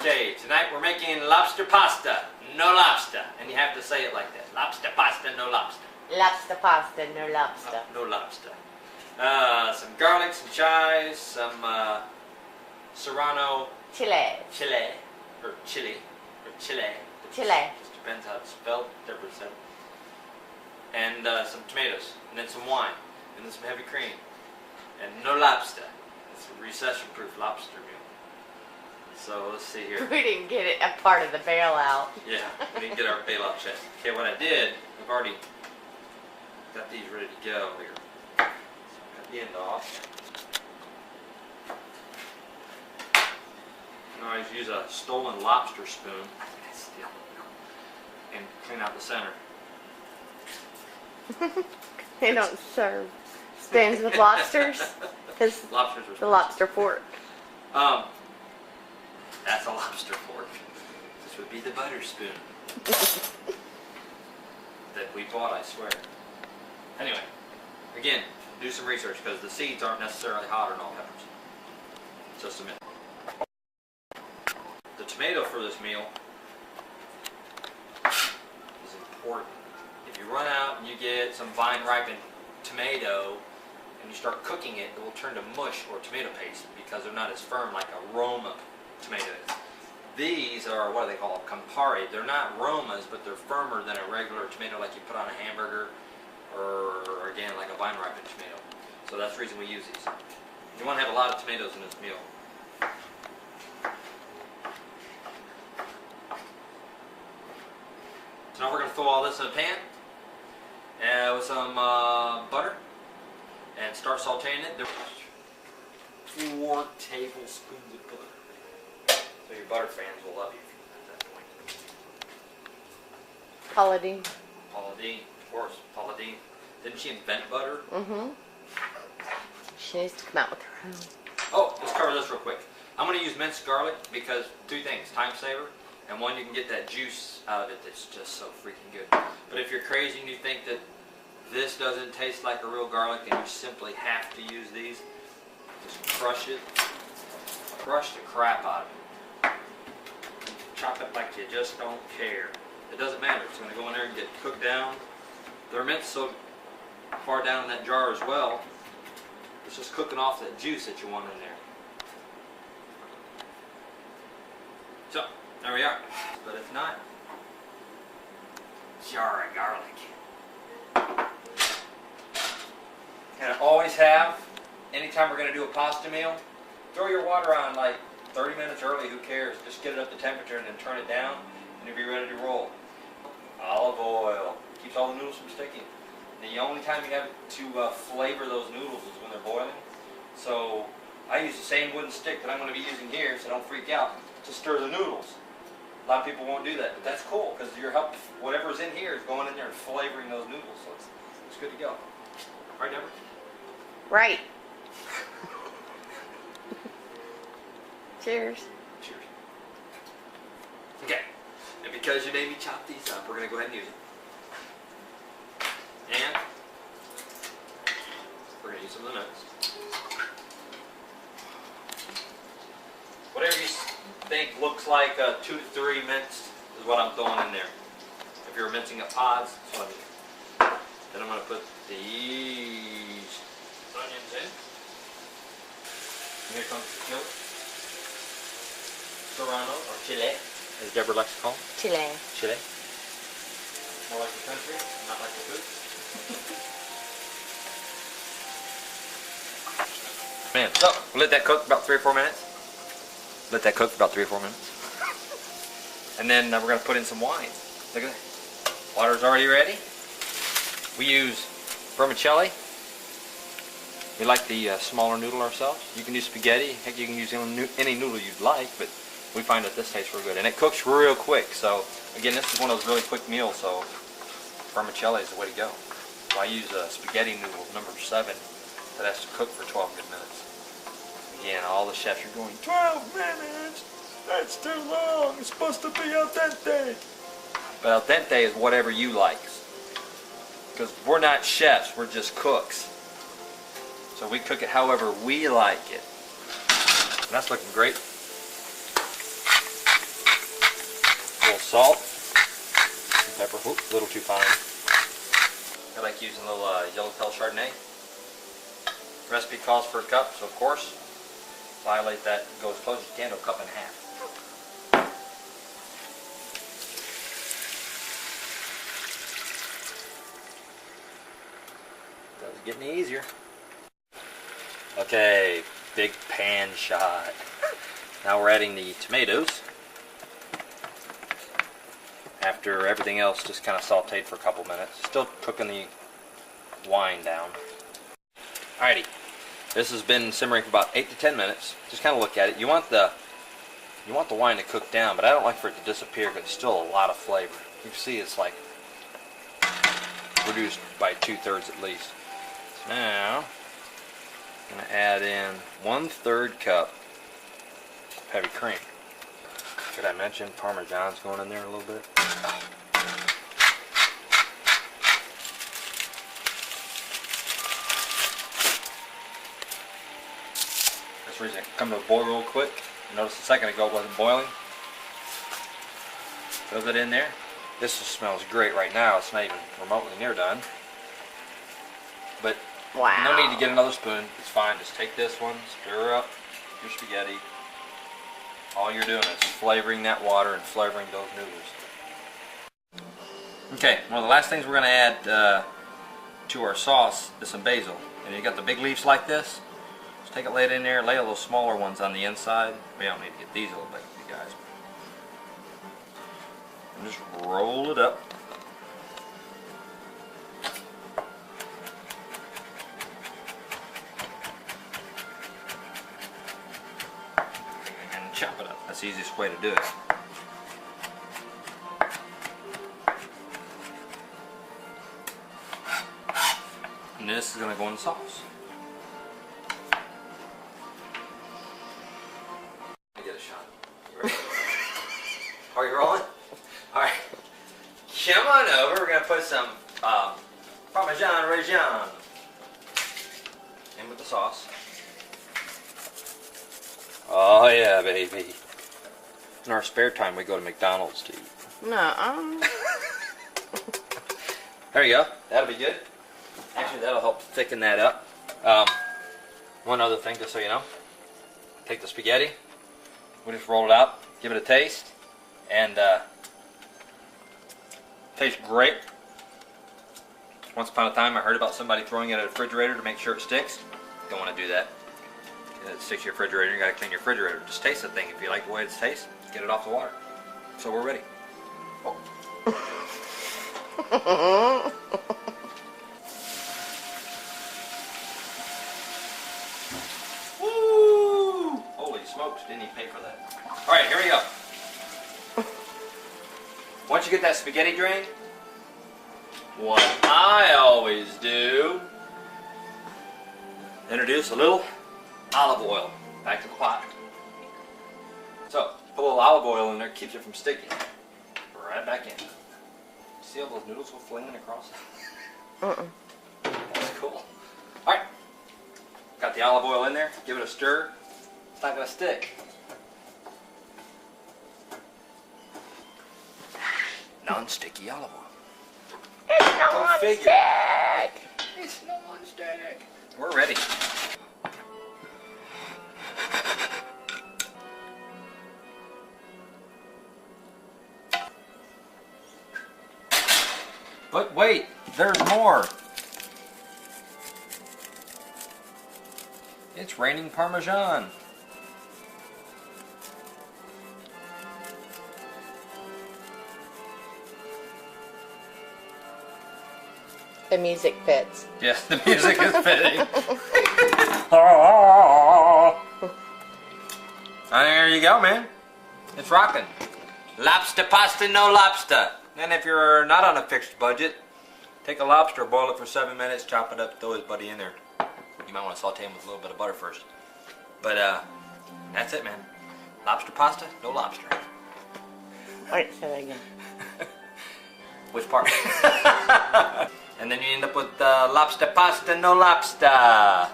Okay, tonight we're making lobster pasta. No lobster. And you have to say it like that. Lobster pasta, no lobster. Lobster pasta, no lobster. No lobster. Some garlic, some chives, some serrano Chile. chili. Or chili. Chile. Just depends how it's spelled. Deborah said. And some tomatoes. And then some wine. And then some heavy cream. And no lobster. It's a recession-proof lobster meal. So let's see here. We didn't get it a part of the bailout. Yeah, we didn't get our bailout check. Okay, what I did, I've already got these ready to go here. So cut the end off. Now I use a stolen lobster spoon and clean out the center. They don't serve spoons with lobsters. Lobsters are the lobster fork. That's a lobster fork. This would be the butter spoon that we bought, I swear. Anyway, again, do some research because the seeds aren't necessarily hot on all peppers. Just a minute. The tomato for this meal is important. If you run out and you get some vine-ripened tomato and you start cooking it, it will turn to mush or tomato paste because they're not as firm like a Roma tomatoes. These are, what do they call them? Campari. They're not Romas, but they're firmer than a regular tomato like you put on a hamburger or again, like a vine-ripened tomato. So that's the reason we use these. You want to have a lot of tomatoes in this meal. So now we're going to throw all this in a pan with some butter and start sauteing it. 4 tablespoons of butter. So your butter fans will love you at that point. Paula Deen. Paula Deen, of course. Paula Deen. Didn't she invent butter? Mm-hmm. She needs to come out with her own. Oh, let's cover this real quick. I'm going to use minced garlic because 2 things. Time saver, and 1, you can get that juice out of it that's just so freaking good. But if you're crazy and you think that this doesn't taste like a real garlic and you simply have to use these, just crush it. Crush the crap out of it. Chop it like you just don't care. It doesn't matter. It's going to go in there and get cooked down. They're minced so far down in that jar as well. It's just cooking off that juice that you want in there. So, there we are. But if not, jar of garlic. And I always have, anytime we're going to do a pasta meal, throw your water on like 30 minutes early, who cares? Just get it up to temperature and then turn it down and you'll be ready to roll. Olive oil. Keeps all the noodles from sticking. The only time you have to flavor those noodles is when they're boiling. So I use the same wooden stick that I'm going to be using here, so don't freak out, to stir the noodles. A lot of people won't do that, but that's cool because whatever's in here is going in there and flavoring those noodles, so it's good to go. Right, Deborah? Right. Cheers. Cheers. Okay, and because you made me chop these up, we're going to go ahead and use them. And we're going to use some of the nuts. Whatever you think looks like 2 to 3 mints is what I'm throwing in there. If you're mincing up pods, that's what I do. Then I'm going to put these onions in. And here comes the chili. Serrano, or chile, as Deborah likes to call it. Chile. Chile. More like the country, not like the food. Man, so we'll let that cook about 3 or 4 minutes. Let that cook for about 3 or 4 minutes. And then we're going to put in some wine. Look at that. Water's already ready. We use vermicelli. We like the smaller noodle ourselves. You can use spaghetti. Heck, you can use any noodle you'd like, but we find that this tastes real good. And it cooks real quick. So, again, this is one of those really quick meals, so vermicelli is the way to go. So I use spaghetti noodle number 7 that has to cook for 12 good minutes. Again, all the chefs are going, 12 minutes? That's too long. It's supposed to be al dente. But al dente is whatever you like. Because we're not chefs, we're just cooks. So we cook it however we like it. And that's looking great. salt, some pepper. Oops, a little too fine. I like using a little yellowtail Chardonnay. Recipe calls for a cup, so of course, violate that. Go as close as you can to a cup and a half. It's getting easier. Okay, big pan shot. Now we're adding the tomatoes. After everything else just kind of sauteed for a couple minutes. Still cooking the wine down. Alrighty, this has been simmering for about 8 to 10 minutes. Just kind of look at it. You want the wine to cook down, but I don't like for it to disappear because there's still a lot of flavor. You can see it's like reduced by 2/3 at least. So now I'm going to add in 1/3 cup heavy cream. Did I mention Parmesan's going in there a little bit? This reason it come to a boil real quick. Notice a second ago it wasn't boiling. Throw that in there. This smells great right now. It's not even remotely near done. But wow. No need to get another spoon. It's fine. Just take this one, stir up your spaghetti. All you're doing is flavoring that water and flavoring those noodles. Okay, one of the last things we're going to add to our sauce is some basil. And you got the big leaves like this. Just take it, lay it in there, lay a little smaller ones on the inside. We don't need to get these a little big, you guys. And just roll it up. Chop it up. That's the easiest way to do it. And this is going to go in the sauce. Let me get a shot. You ready? Are you rolling? Alright. Come on over. We're going to put some Parmesan Reggiano in with the sauce. Oh yeah, baby. In our spare time, we go to McDonald's to eat. No. There you go. That'll be good. Actually, that'll help thicken that up. One other thing, just so you know. Take the spaghetti. We just roll it out. Give it a taste. And tastes great. Once upon a time, I heard about somebody throwing it in a refrigerator to make sure it sticks. Don't want to do that. It sticks to your refrigerator. You gotta clean your refrigerator. Just taste the thing. If you like the way it tastes, get it off the water. So we're ready. Oh. Woo! Holy smokes! Didn't even pay for that. All right, here we go. Once you get that spaghetti drained, what I always do, introduce a little olive oil back to the pot. So, put a little olive oil in there, keeps it from sticking. Right back in. See all those noodles go flinging across? That's cool. Alright. Got the olive oil in there. Give it a stir. It's not going to stick. Non-sticky olive oil. It's non-stick! It's non-stick. We're ready. But wait, there's more. It's raining Parmesan. The music fits. Yes, the music is fitting. There you go, man. It's rocking. Lobster pasta, no lobster. And if you're not on a fixed budget, take a lobster, boil it for 7 minutes, chop it up, throw his buddy in there. You might want to saute him with a little bit of butter first. But that's it, man. Lobster pasta, no lobster. Alright, say that again. Which part? And then you end up with lobster pasta, no lobster.